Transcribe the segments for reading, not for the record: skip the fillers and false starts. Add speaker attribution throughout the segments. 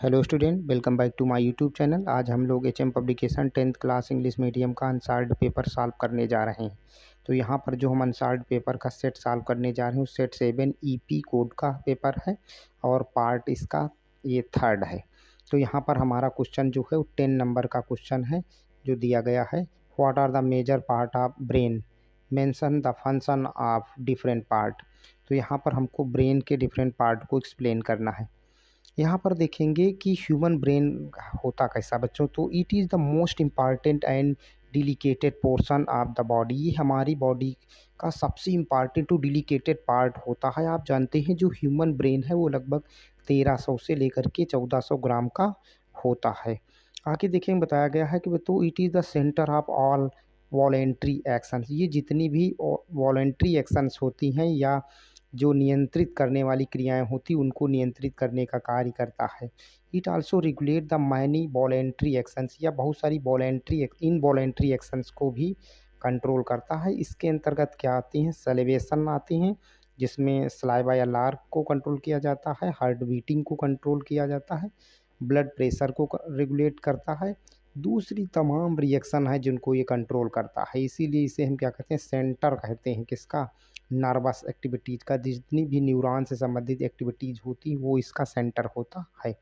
Speaker 1: Hello student, welcome back to my YouTube channel. आज हम लोग HM publication 10th class English medium का unsolved paper solve करने जा रहे हैं। तो यहाँ पर जो हम अनसॉल्व्ड पेपर का सेट सॉल्व करने जा रहे हैं उस सेट 7 ईपी कोड का पेपर है और पार्ट इसका ये थर्ड है। तो यहाँ पर हमारा क्वेश्चन जो है वो 10 नंबर का क्वेश्चन है जो दिया गया है। What are the major part of brain, mention the function of different part. तो यहाँ पर हमको ब्रेन के डिफरेंट पार्ट को एक्सप्लेन करना है। यहाँ पर देखेंगे कि ह्यूमन ब्रेन होता कैसा बच्चों, तो it is the most important and delicated portion of the body. ये हमारी बॉडी का सबसे इम्पॉर्टेंट टू डिलिकेटेड पार्ट होता है। आप जानते हैं जो ह्यूमन ब्रेन है वो लगभग 1300 से लेकर के 1400 ग्राम का होता है। आगे देखें बताया गया है कि तो it is the centre of all voluntary actions. ये जितनी भी वॉलेंट्री एक्शंस होती हैं या जो नियंत्रित करने वाली क्रियाएं होती उनको नियंत्रित करने का कार्य करता है। It also regulate the many voluntary actions, या बहुत सारी वॉलेंट्री इनवॉलेंट्री एक्शंस को भी कंट्रोल करता है। इसके अंतर्गत क्या आती हैं, सेलिब्रेशन आती हैं जिसमें सलाइवा या लार को कंट्रोल किया जाता है, हार्ट बीटिंग को कंट्रोल किया जाता है, ब्लड प्रेशर को रेगुलेट करता है। दूसरी तमाम रिएक्शन है जिनको ये कंट्रोल करता है, इसीलिए इसे हम क्या कहते हैं, सेंटर कहते हैं किसका, नर्वस एक्टिविटीज़ का। जितनी भी न्यूरॉन से संबंधित एक्टिविटीज़ होती वो इसका सेंटर होता है।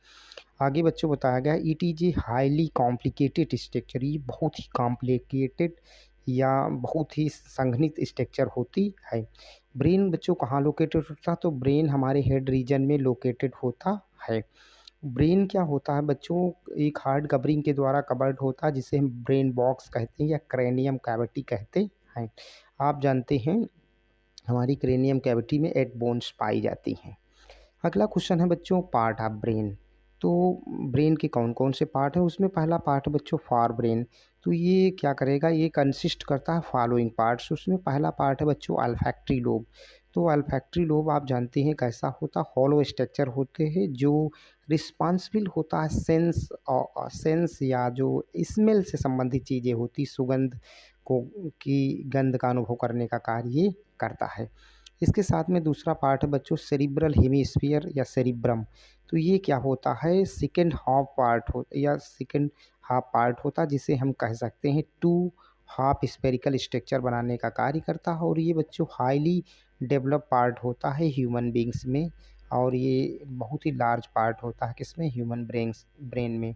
Speaker 1: आगे बच्चों बताया गया it is a highly complicated structure. ये बहुत ही कॉम्प्लिकेटेड या बहुत ही संघनित स्ट्रक्चर होती है। ब्रेन बच्चों कहाँ लोकेटेड होता है, तो ब्रेन हमारे हेड रीजन में लोकेटेड होता है। ब्रेन क्या होता है बच्चों, एक हार्ड कवरिंग के द्वारा कवर्ड होता है जिसे हम ब्रेन बॉक्स कहते हैं या क्रेनियम कैविटी कहते हैं। आप जानते हैं हमारी क्रेनियम कैविटी में 8 बोन्स पाई जाती हैं। अगला क्वेश्चन है बच्चों पार्ट ऑफ ब्रेन। तो ब्रेन के कौन कौन से पार्ट हैं, उसमें पहला पार्ट है बच्चों फॉर ब्रेन। तो ये क्या करेगा, ये कंसिस्ट करता है फॉलोइंग पार्ट्स। उसमें पहला पार्ट है बच्चों अल्फैक्टरी लोब। तो अल्फैक्टरी लोब आप जानते हैं कैसा होता, हॉलो स्ट्रक्चर होते हैं जो रिस्पॉन्सिबल होता है सेंस या जो स्मेल से संबंधित चीज़ें होती, सुगंध को की गंध का अनुभव करने का कार्य ये करता है। इसके साथ में दूसरा पार्ट है बच्चों सेरिब्रल हेमिस्फीयर या सेरिब्रम। तो ये क्या होता है, सेकंड हाफ पार्ट हो या सेकंड हाफ पार्ट होता जिसे हम कह सकते हैं टू हाफ स्फेरिकल स्ट्रक्चर बनाने का कार्य करता है। और ये बच्चों हाईली डेवलप पार्ट होता है ह्यूमन बींग्स में, और ये बहुत ही लार्ज पार्ट होता है किसमें, ह्यूमन ब्रेन में।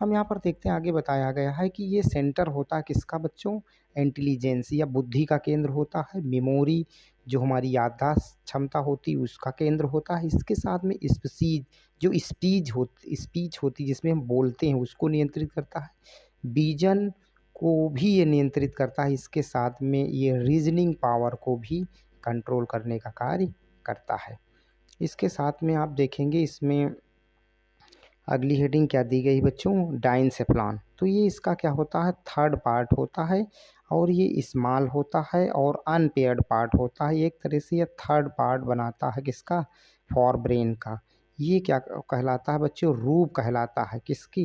Speaker 1: हम यहाँ पर देखते हैं आगे बताया गया है कि ये सेंटर होता है किसका बच्चों, इंटेलिजेंस या बुद्धि का केंद्र होता है। मेमोरी जो हमारी याददाश्त क्षमता होती है उसका केंद्र होता है। इसके साथ में स्पीच, जो स्पीच होती जिसमें हम बोलते हैं उसको नियंत्रित करता है। विजन को भी ये नियंत्रित करता है। इसके साथ में ये रीजनिंग पावर को भी कंट्रोल करने का कार्य करता है। इसके साथ में आप देखेंगे इसमें अगली हेडिंग क्या दी गई बच्चों, डाइनसेफ्लॉन। तो ये इसका क्या होता है, थर्ड पार्ट होता है और ये स्मॉल होता है और अनपेयर्ड पार्ट होता है। एक तरह से ये थर्ड पार्ट बनाता है किसका, फॉर ब्रेन का। ये क्या कहलाता है बच्चों, रूप कहलाता है किसकी,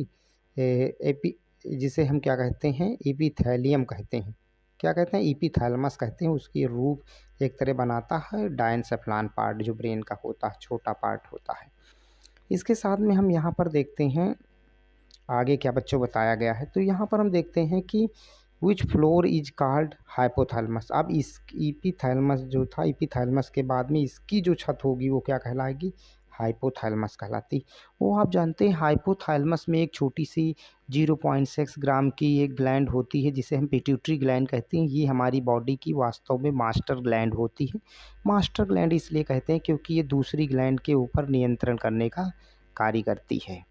Speaker 1: एपी, जिसे हम क्या कहते हैं, एपिथेलियम कहते हैं। क्या कहते हैं, एपिथैलेमस कहते हैं। उसकी रूप एक तरह बनाता है डाइनसेफ्लॉन पार्ट जो ब्रेन का होता है, छोटा पार्ट होता है। इसके साथ में हम यहाँ पर देखते हैं आगे क्या बच्चों बताया गया है। तो यहाँ पर हम देखते हैं कि विच फ्लोर इज कॉल्ड हाइपोथैलेमस। अब इस इपीथैलेमस जो था, इपीथैलेमस के बाद में इसकी जो छत होगी वो क्या कहलाएगी, हाइपोथैलेमस कहलाती। वो आप जानते हैं हाइपोथैलेमस में एक छोटी सी 0.6 ग्राम की एक ग्लैंड होती है जिसे हम पिट्यूटरी ग्लैंड कहते हैं। ये हमारी बॉडी की वास्तव में मास्टर ग्लैंड होती है। मास्टर ग्लैंड इसलिए कहते हैं क्योंकि ये दूसरी ग्लैंड के ऊपर नियंत्रण करने का कार्य करती है।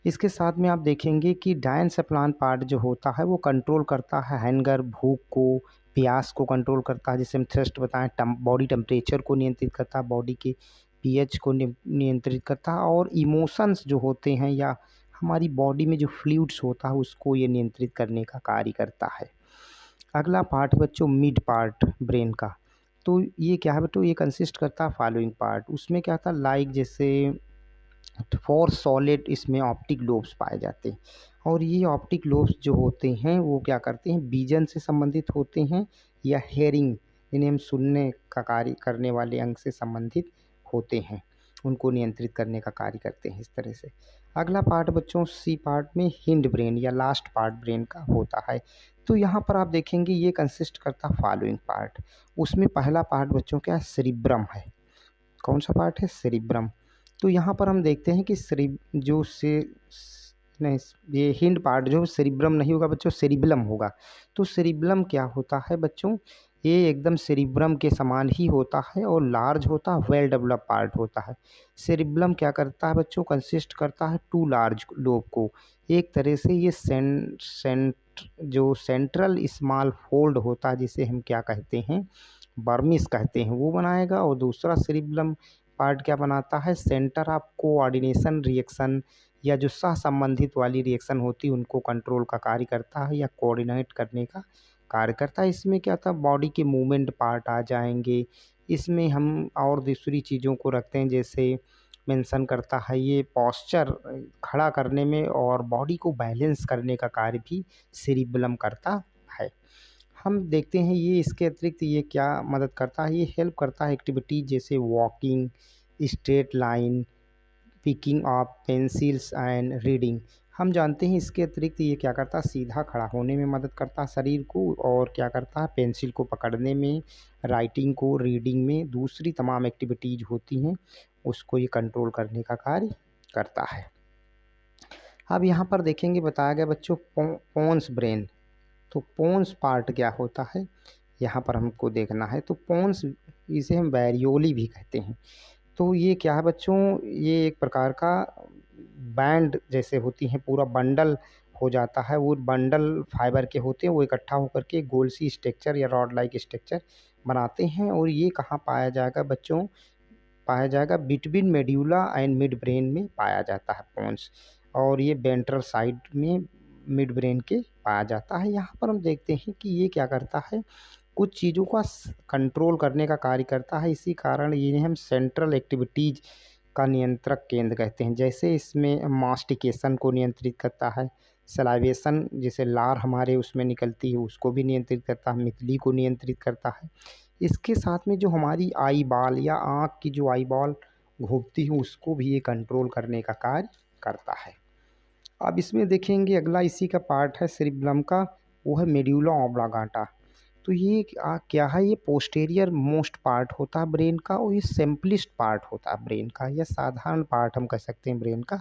Speaker 1: इसके साथ में आप देखेंगे कि डायनसेफ्लॉन पार्ट जो होता है वो कंट्रोल करता है हैंगर, भूख को, प्यास को कंट्रोल करता है। जैसे हम थ्रस्ट बताएं, बॉडी टेम्परेचर को नियंत्रित करता है, बॉडी के पीएच को नियंत्रित करता है, और इमोशंस जो होते हैं या हमारी बॉडी में जो फ्लूइड्स होता है उसको ये नियंत्रित करने का कार्य करता है। अगला पार्ट बच्चों मिड पार्ट ब्रेन का। तो ये क्या है बच्चों, ये कंसिस्ट करता है फॉलोइंग पार्ट। उसमें क्या था, लाइक जैसे 4 सॉलिड इसमें ऑप्टिक लोब्स पाए जाते हैं। और ये ऑप्टिक लोब्स जो होते हैं वो क्या करते हैं, विजन से संबंधित होते हैं या हेयरिंग, इन्हें हम सुनने का कार्य करने वाले अंग से संबंधित होते हैं। उनको नियंत्रित करने का कार्य करते हैं इस तरह से। अगला पार्ट बच्चों सी पार्ट में हिंड ब्रेन या लास्ट पार्ट ब्रेन का होता है। तो यहाँ पर आप देखेंगे ये कंसिस्ट करता है फॉलोइंग पार्ट। उसमें पहला पार्ट बच्चों क्या है, सेरिब्रम है। कौन सा पार्ट है, सेरिब्रम। तो यहाँ पर हम देखते हैं कि जो से नहीं, ये हिंड पार्ट जो सेरिब्रम नहीं होगा बच्चों, सेरिबलम होगा। तो सेरिबलम क्या होता है बच्चों, ये एकदम सेरिब्रम के समान ही होता है और लार्ज होता है, वेल डेवलप पार्ट होता है। सेरिबलम क्या करता है बच्चों, कंसिस्ट करता है टू लार्ज लोब को। एक तरह से ये जो सेंट्रल स्मॉल फोल्ड होता है जिसे हम क्या कहते हैं, बर्मिस कहते हैं, वो बनाएगा। और दूसरा सेरिबलम पार्ट क्या बनाता है, सेंटर ऑफ कोऑर्डिनेशन रिएक्शन या जो सह संबंधित वाली रिएक्शन होती है उनको कंट्रोल का कार्य करता है या कोऑर्डिनेट करने का कार्य करता है। इसमें क्या था, बॉडी के मूवमेंट पार्ट आ जाएंगे। इसमें हम और दूसरी चीज़ों को रखते हैं, जैसे मेंशन करता है ये पोस्चर खड़ा करने में और बॉडी को बैलेंस करने का कार्य भी सेरिबलम करता है। हम देखते हैं ये इसके अतिरिक्त ये क्या मदद करता है, ये हेल्प करता है एक्टिविटीज जैसे walking, straight line, picking of pencils and reading. हम जानते हैं इसके अतिरिक्त ये क्या करता है, सीधा खड़ा होने में मदद करता है शरीर को, और क्या करता है, पेंसिल को पकड़ने में, राइटिंग को, रीडिंग में, दूसरी तमाम एक्टिविटीज होती हैं उसको ये कंट्रोल करने का कार्य करता है। अब यहाँ पर देखेंगे बताया गया बच्चों पोन्स ब्रेन। तो पोन्स पार्ट क्या होता है, यहाँ पर हमको देखना है। तो पोन्स, इसे हम बैरियोली भी कहते हैं। तो ये क्या है बच्चों, ये एक प्रकार का बैंड जैसे होती हैं, पूरा बंडल हो जाता है। वो बंडल फाइबर के होते हैं, वो इकट्ठा होकर के गोल सी स्ट्रक्चर या रॉड लाइक स्ट्रक्चर बनाते हैं। और ये कहाँ पाया जाएगा बच्चों, पाया जाएगा between medulla and mid brain में पाया जाता है पोन्स। और ये वेंट्रल साइड में मिड ब्रेन के पाया जाता है। यहाँ पर हम देखते हैं कि ये क्या करता है, कुछ चीज़ों का कंट्रोल करने का कार्य करता है। इसी कारण ये हम सेंट्रल एक्टिविटीज का नियंत्रक केंद्र कहते हैं। जैसे इसमें मास्टिकेशन को नियंत्रित करता है, सलाइवेशन जैसे लार हमारे उसमें निकलती है उसको भी नियंत्रित करता है, मितली को नियंत्रित करता है। इसके साथ में जो हमारी आई बॉल या आँख की जो आई बॉल घूमती है उसको भी ये कंट्रोल करने का कार्य करता है। अब इसमें देखेंगे अगला इसी का पार्ट है सेरिबलम का, वो है मेड्यूला ऑब्लांगाटा। तो ये क्या है, ये पोस्टीरियर मोस्ट पार्ट होता है ब्रेन का, और ये सिंपलिस्ट पार्ट होता है ब्रेन का, या साधारण पार्ट हम कह सकते हैं ब्रेन का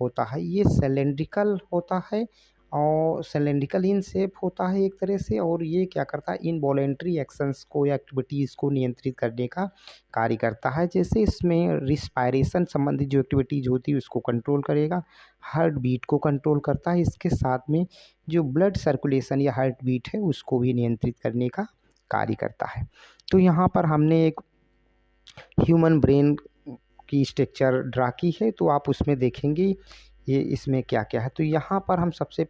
Speaker 1: होता है। ये सिलेंड्रिकल होता है और सिलेंड्रिकल इन शेप होता है एक तरह से। और ये क्या करता है, इनवॉलेंट्री एक्शंस को या एक्टिविटीज़ को नियंत्रित करने का कार्य करता है। जैसे इसमें रिस्पायरेशन संबंधित जो एक्टिविटीज़ होती है उसको कंट्रोल करेगा, हार्ट बीट को कंट्रोल करता है। इसके साथ में जो ब्लड सर्कुलेशन या हार्ट बीट है उसको भी नियंत्रित करने का कार्य करता है। तो यहाँ पर हमने एक ह्यूमन ब्रेन की स्ट्रक्चर ड्रा की है, तो आप उसमें देखेंगे ये इसमें क्या क्या है। तो यहाँ पर हम सबसे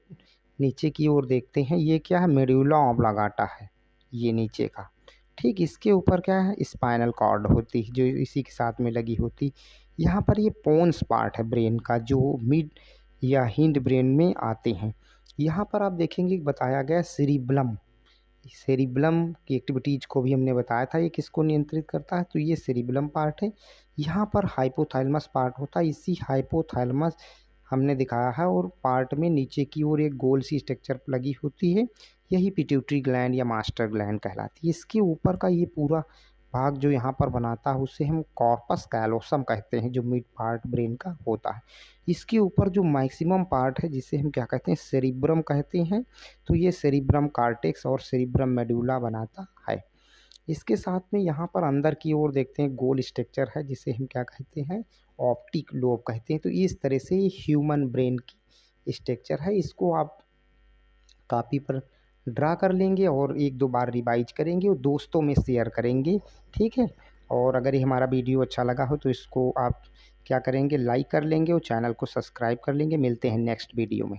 Speaker 1: नीचे की ओर देखते हैं, ये क्या है, मेड्यूला ऑब्लांगाटा है ये नीचे का। ठीक इसके ऊपर क्या है, स्पाइनल कॉर्ड होती है जो इसी के साथ में लगी होती। यहाँ पर ये पोन्स पार्ट है ब्रेन का जो मिड या हिंड ब्रेन में आते हैं। यहाँ पर आप देखेंगे बताया गया सेरिबलम। सेरिबलम की एक्टिविटीज़ को भी हमने बताया था, ये किसको नियंत्रित करता है, तो ये सेरिबलम पार्ट है। यहाँ पर हाइपोथैलेमस पार्ट होता है, इसी हाइपोथैलेमस हमने दिखाया है। और पार्ट में नीचे की ओर एक गोल सी स्ट्रक्चर लगी होती है, यही पिट्यूटरी ग्लैंड या मास्टर ग्लैंड कहलाती है। इसके ऊपर का ये पूरा भाग जो यहाँ पर बनाता है उसे हम कॉर्पस कैलोसम कहते हैं, जो मिड पार्ट ब्रेन का होता है। इसके ऊपर जो मैक्सिमम पार्ट है जिसे हम क्या कहते हैं, सेरिब्रम कहते हैं। तो ये सेरिब्रम कार्टेक्स और सेरिब्रम मेडुला बनाता है। इसके साथ में यहाँ पर अंदर की ओर देखते हैं गोल स्ट्रक्चर है जिसे हम क्या कहते हैं, ऑप्टिक लोब कहते हैं। तो इस तरह से ये ह्यूमन ब्रेन की स्ट्रक्चर है। इसको आप कॉपी पर ड्रा कर लेंगे और एक दो बार रिवाइज करेंगे और दोस्तों में शेयर करेंगे, ठीक है। और अगर ये हमारा वीडियो अच्छा लगा हो तो इसको आप क्या करेंगे, लाइक कर लेंगे और चैनल को सब्सक्राइब कर लेंगे। मिलते हैं नेक्स्ट वीडियो में।